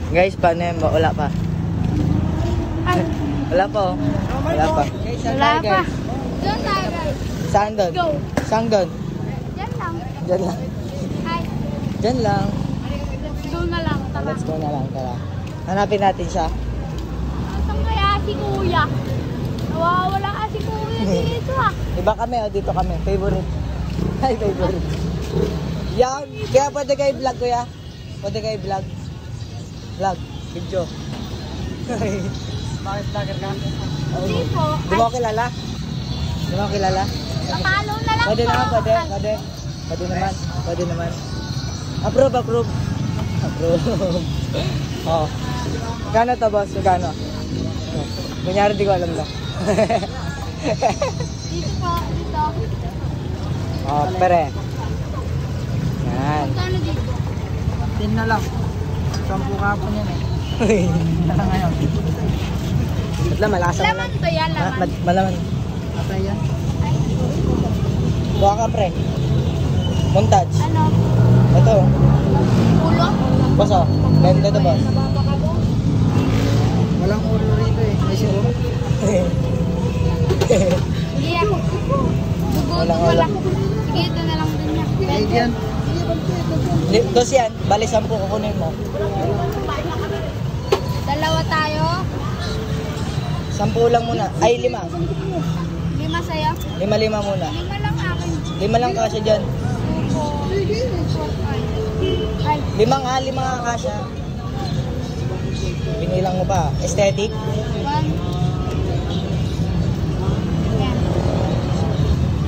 Guys, paano yan? Wala pa. Ay, Wala pa oh. Wala pa. wala pa. Doon tayo guys. Saan doon? Go. Saan doon? Diyan lang. Diyan lang. Ay, Diyan lang. doon na lang. Tara. Let's go na lang. Tara. Hanapin natin siya. Saan kaya si kuya? Nawawala ka si kuya dito ah. Iba kami o dito kami. Favorite. Ay, favorite. Yan. Kaya pwede kayo vlog kuya. Pwede kayo vlog. Vlog. Video. Bakit vlogger ka? Hindi po. Di mo ako kilala? Di mo ako kilala? Papalo na lang Pwede po. naman, pwede. Pwede. Pwede naman. Pwede naman. Approve, approve. Approve. Oo. Magkano to boss? Magkano? Kunyari di ko alam na. Dito po. Dito. Oh, pere. Yan. Magkano dito? 10 na lang. 10 kapon yan eh. Ano ngayon? Ba't lang malasa mo Laman lang? to yan, laman. Malaman. Apa yan? Buka ka pre. Montage. Ano? Ito. Ulo? Boss oh. Benta to boss. Nababakabo? Walang ulo rito eh. May siguro. Sige yan. Walang Wala. ulo. Sige, ito na lang din niya. Dos yan. Bali 10 kukunin mo. Dalawa tayo. 10 lang muna. Ay 5. 5 sa'yo. 5 muna. 5 lang akin. 5 lang kasya dyan. 2, 4, 5. Ay, 5 nga kasya. Binilang mo pa. Aesthetic. 1. Yan.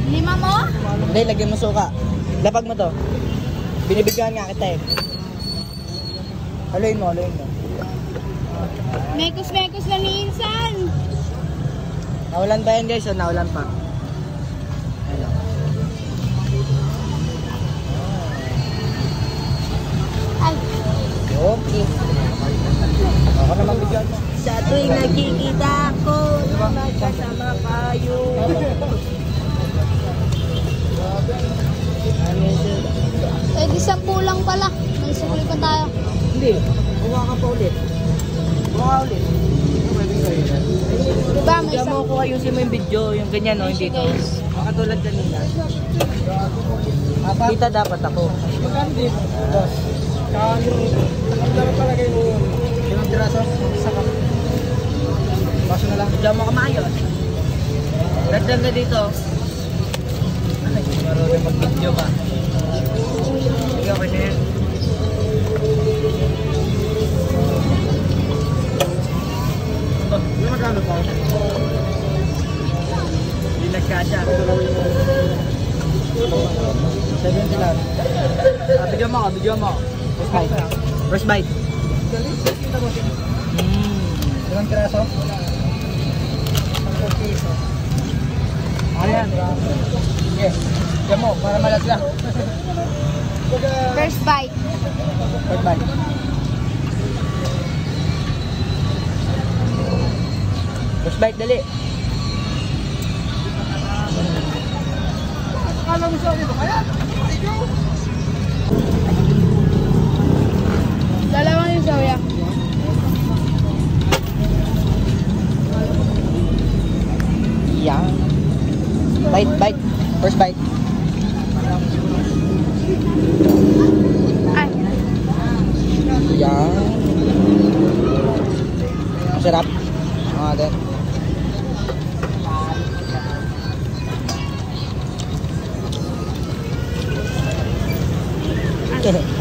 5 mo? Hindi, lagyan mo suka. Lapag mo to. Binibigyan nga kita eh. Haluin mo, haluin mo. Mekos na minsan. Nawalan pa yan guys, o nawalan pa. Ano? Ay, Okay. Ako naman bigyan mo. sa tuwing nakikita ko, magkasama kayo. Eh, di 10 lang pala. May sukli pa tayo. Hindi. Buka ka pa ulit. Buka ulit. Diba, may Diyan mo 10. ko ayusin mo yung video, yung ganyan no, hindi to. Makatulad kanina. Kita dapat ako. Magkano dito? Boss. Magkano palagay mo yung piraso? Isa ka. Baso na lang. Diyan mo kamayos. Dagdag na dito. Ay, marunong mag-video pa. Sige, okay na yan. Yung magkano pa? Hindi nagkasya. 70 lang. Bigyan mo. First bite. First bite. Ilang piraso? 10 piso. Ayan. Yes. Bigyan mo, para malas lang. First bite. First bite. First bite, dali. Kala mo siya dito, kaya? Dalawang yung soya. Yeah. Bite. First bite. Ay, Yeah. Masarap. Din.